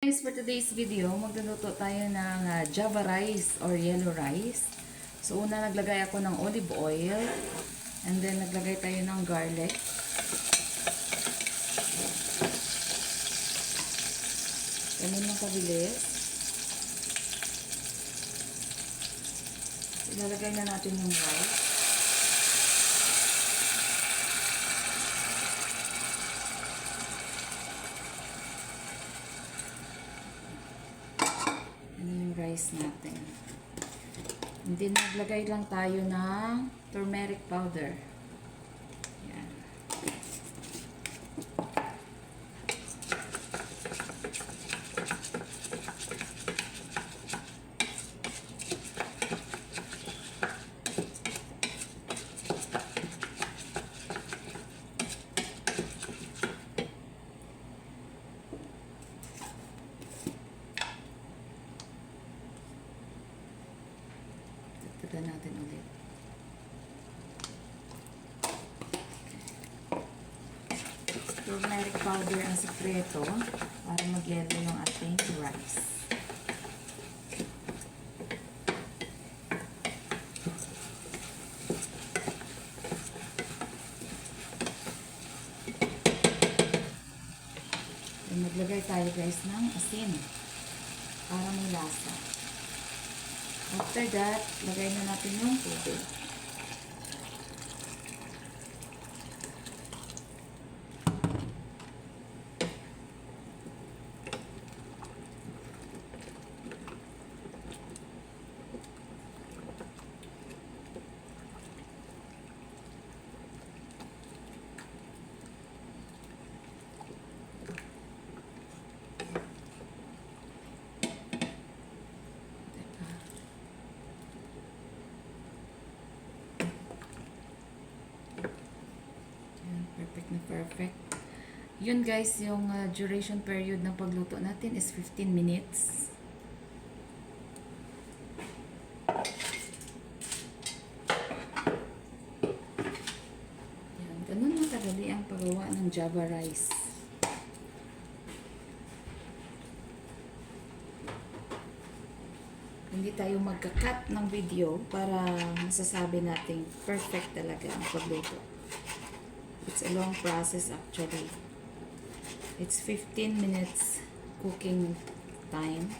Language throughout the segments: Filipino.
guys, for today's video, magluluto tayo ng Java rice or yellow rice. So una naglagay ako ng olive oil and then naglagay tayo ng garlic. Ganun lang kabilis. Ilalagay na natin yung rice. Yung rice natin. Hindi naglagay lang tayo ng turmeric powder. Yan. Tignan natin ulit. Turmeric powder ang sekreto para mag-yellow yung ating rice. Then maglagay tayo guys ng asin para may lasa. After that, lagay na natin yung tubig. Perfect na perfect. Yun guys, yung duration period ng pagluto natin is 15 minutes. Yan, ganun na kadali ang paggawa ng Java rice. Hindi tayo magka-cut ng video para masasabi natin perfect talaga ang pagluto. It's a long process actually. It's 15 minutes cooking time.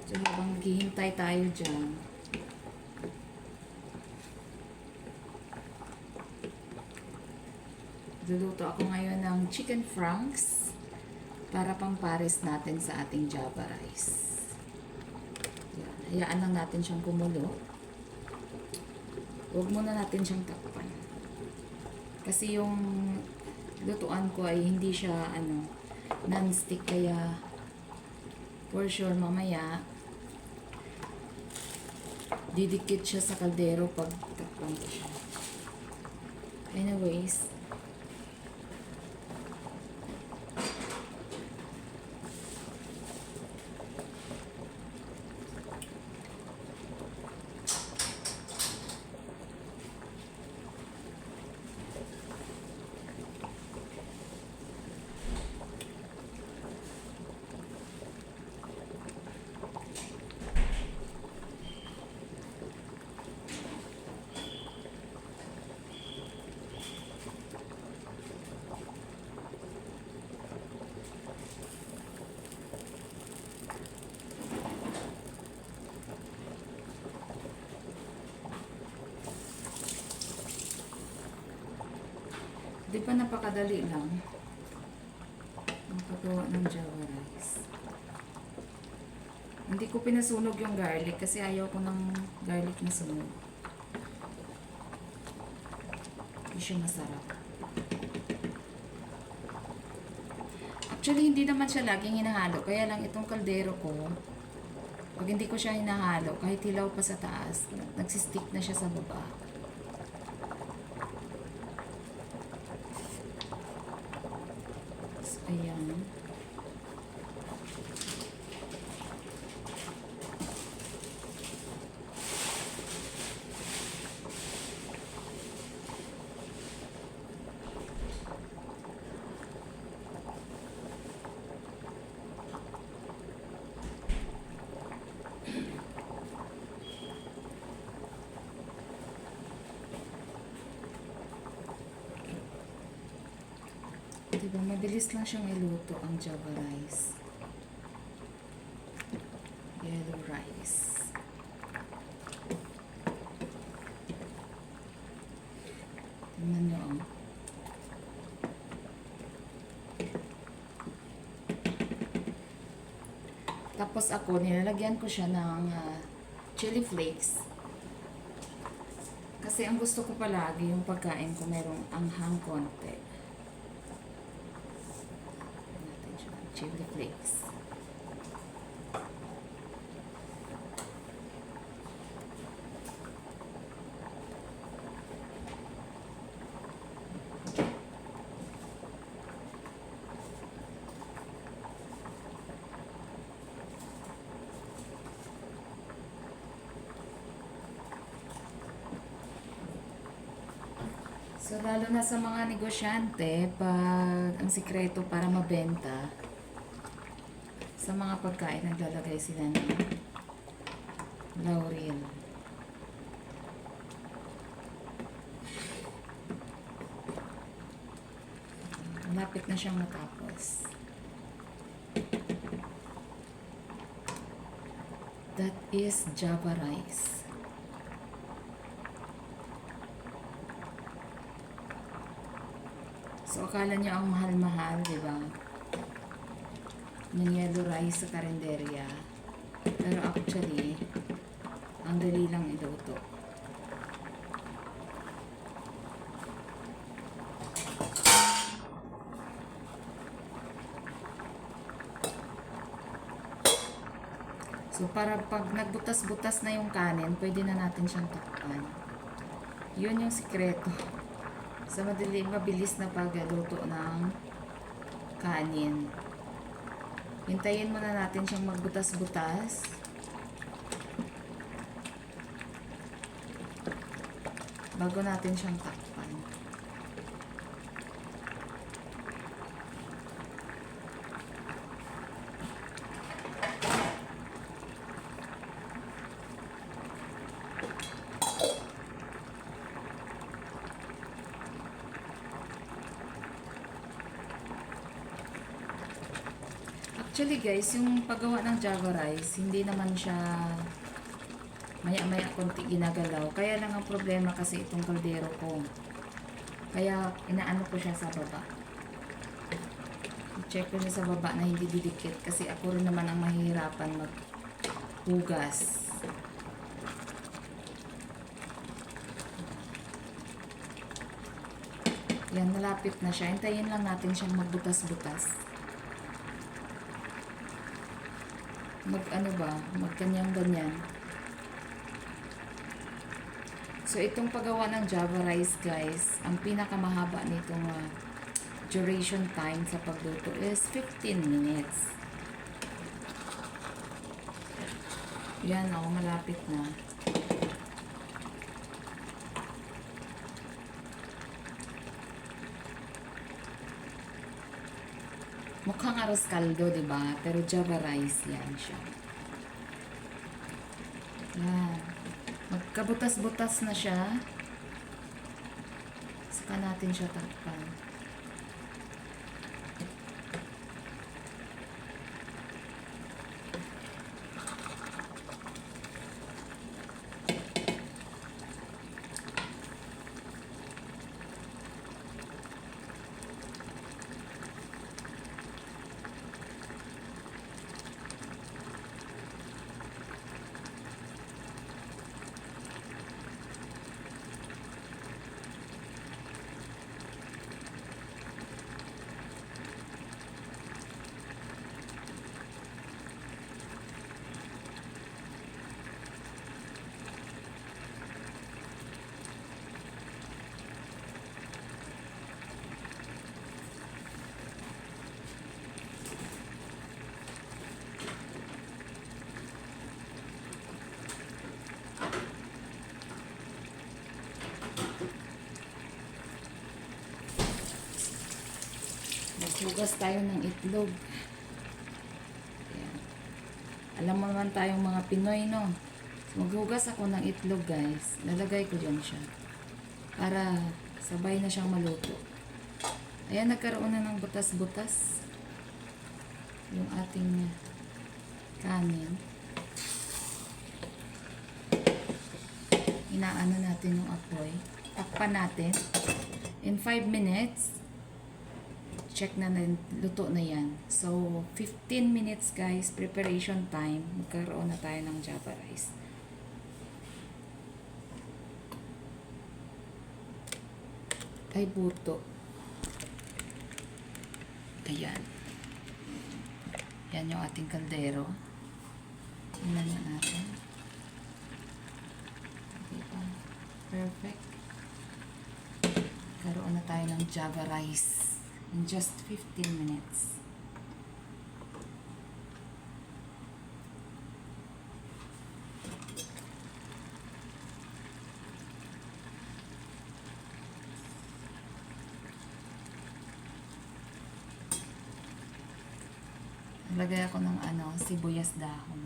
So habang naghihintay tayo dyan, luluto ako ngayon ng chicken franks para pang pares natin sa ating Java rice. Yan. Hayaan lang natin siyang kumulo. Huwag muna natin siyang takpan. Kasi yung lutuan ko ay hindi siya non-stick, kaya for sure mamaya didikit siya sa kaldero pag takpan ko siya. Anyways, di ba napakadali lang ang paggawa ng Java rice. Hindi ko pinasunog yung garlic kasi ayaw ko ng garlic na sunog. Hindi siya masarap. Actually, hindi naman siya laging hinahalo. Kaya lang itong kaldero ko, pag hindi ko siya hinahalo, kahit hilaw pa sa taas, nagsistick na siya sa baba. So, ayan. Diba, mabilis lang siyang iluto ang Java rice. Yellow rice. Tingnan nyo ang tapos ako, nilalagyan ko siya ng chili flakes. Kasi ang gusto ko palagi, yung pagkain ko merong anghang konti. Lagyan natin siya ng chili flakes. So, lalo na sa mga negosyante, pag ang sikreto para mabenta, sa mga pagkain, naglalagay sila ng laurel. Malapit na siyang matapos. That is Java rice. So, akala nyo ang mahal-mahal, di ba? Ng yellow rice sa karinderya. Pero actually, ang dali lang iluto. So, para pag nagbutas-butas na yung kanin, pwede na natin siyang takpan. Yun yung sikreto. Sa mabilis na pagluto ng kanin. Hintayin muna natin siyang magbutas-butas. Bago natin siyang takpan. Actually guys, yung paggawa ng Java rice, hindi naman siya maya-maya konti ginagalaw. Kaya lang ang problema kasi itong kaldero ko. Kaya inaano ko siya sa baba. I-check ko siya sa baba na hindi didikit kasi ako rin naman ang mahihirapan maghugas. Yan, malapit na siya. Hintayin lang natin siyang magbutas-butas. Magkanyang-ganyan. So, itong paggawa ng Java rice, guys, ang pinakamahaba nitong duration time sa pagluto is 15 minutes. Yan, malapit na. Mukhang arroz caldo, diba? Pero Java rice yan siya. Yan. Magkabutas-butas na siya. Saka natin siya takpan. Maghugas tayo ng itlog. Ayan. Alam mo naman tayong mga Pinoy, no? Maghugas ako ng itlog, guys. Lalagay ko dyan siya. Para sabay na siyang maluto. Ayan, nagkaroon na ng butas-butas yung ating kanin. Inaano natin yung apoy. Takpan natin. In 5 minutes, check na luto na yan. So, 15 minutes guys, preparation time. Magkaroon na tayo ng Java rice. Ay, buto. Ayan. Yan yung ating kaldero. Tingnan na natin. Diba? Perfect. Karoon na tayo ng Java rice in just 15 minutes. Lagay ako ng sibuyas dahon.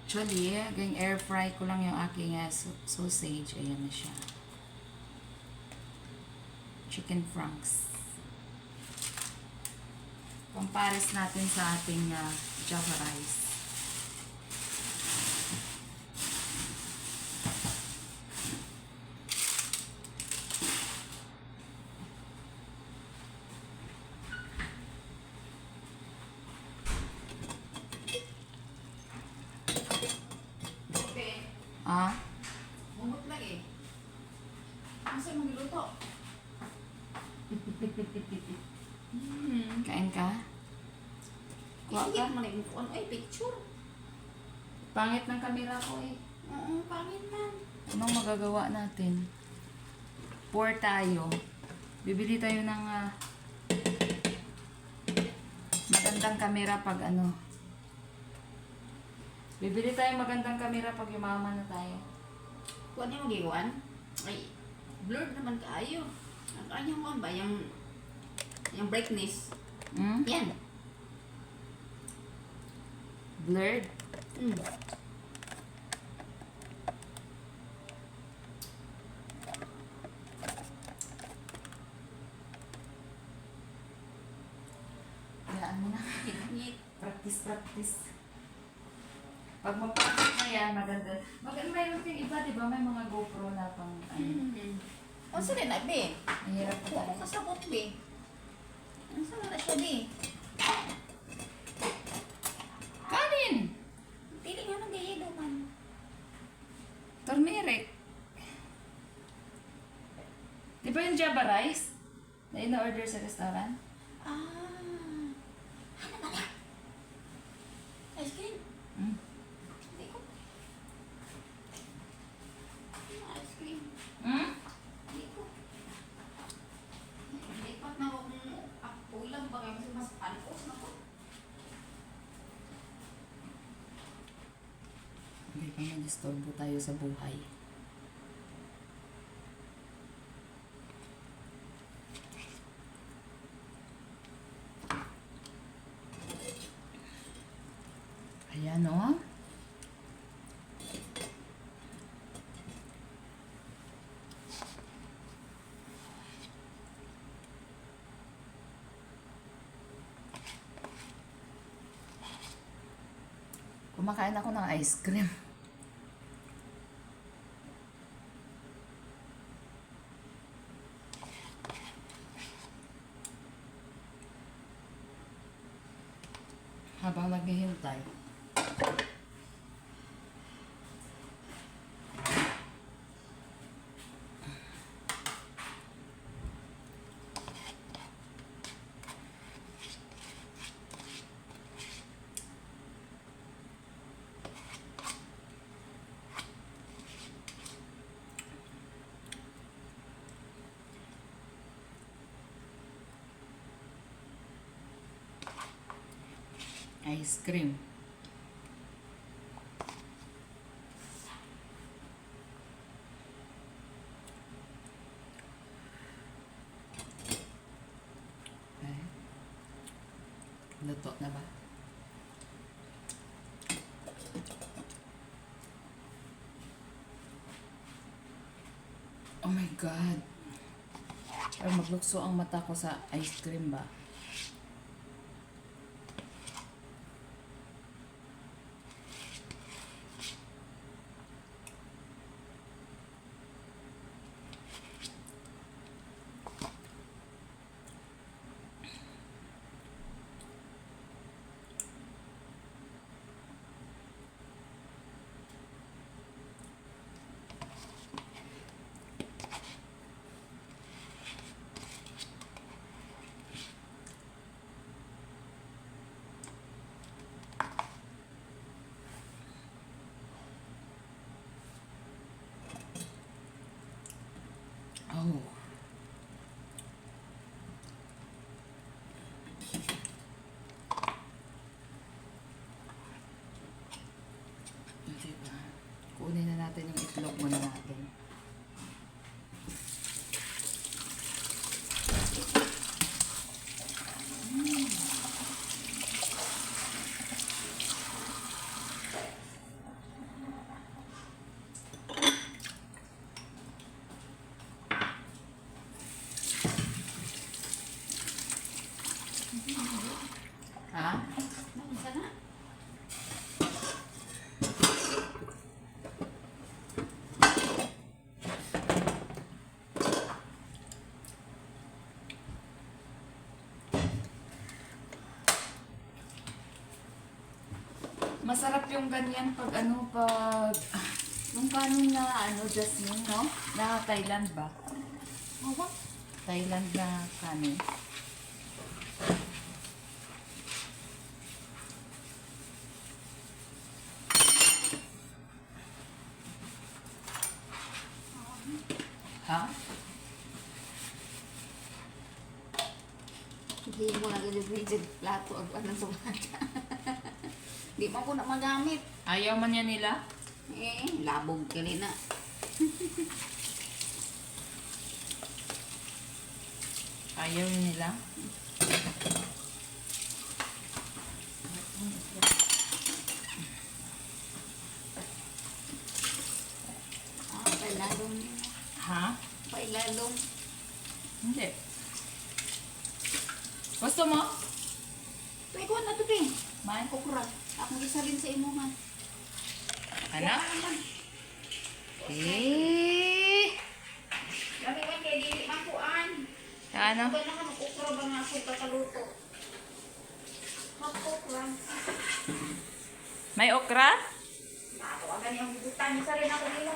Actually, gang air fry ko lang yung aking sausage. Ayan na siya. Chicken franks. Pampares natin sa ating Java rice. Ah? Mumot lang eh. Masa magluto? Kain ka? Kuha Isingit ka? mo na yung phone. Ay, picture. Pangit ng kamera ko eh. Oo, pangit man. Anong magagawa natin? Pour tayo. Bibili tayo ng magandang kamera pag Bibili tayo magandang kamera pag yumaman na tayo. Kuha niyo mag-iwan? Ay, blurred naman kaayo. Ang kanyang kuha ba? Yung brightness. Hmm? Yan. Blurred? Mm. Hayaan mo na. Hit-hit. Practice. Pag mag-practice na yan, maganda. Mayroon din iba, di ba? May mga GoPro na pang O, sila na, be. Mahirap pa Kuha tayo. ko kasabot, be. Ano sa na siya, be? Kanin! Pili nga ng gayelo man. Turmeric. Di ba yung Java rice? Na ina-order sa restaurant? Ah. Ano ba yan? Ice cream? Hmm? Hindi ko. Ano ice cream? Hmm? Hindi ko. Lipat na akong ulam ba kayo kasi mas panos na ko. Hindi pa na-disturbo tayo sa buhay. Ayan o. Kumakain ako ng ice cream. Habang naghihintay. Ice cream. Okay. Luto na ba? Oh my God. Ay, maglukso ang mata ko sa ice cream ba? Oh. Diba? Kunin na natin yung itlog muna natin. Ha? Isa na. Masarap yung ganyan pag yung kanin na Jasmine, no? Na Thailand ba? Awa. Thailand na kanin. Ha? Hindi mo na ganyan plato ang anong sa bata. Di mo ko na magamit. Ayaw man yan nila? Labog ka rin na. Ayaw yun nila? Pailalong. Ha? Pailalong. Hindi. Gusto mo? Pwede ko na ito eh. Main ko kurat. Ako isa rin sa imo ha. Anak? Lami man kay dili man kuan. Ano? Ba na ka ukra ba nga ako kakaluto. Okra. May okra? Ako agad yung butan sa rin ako nila.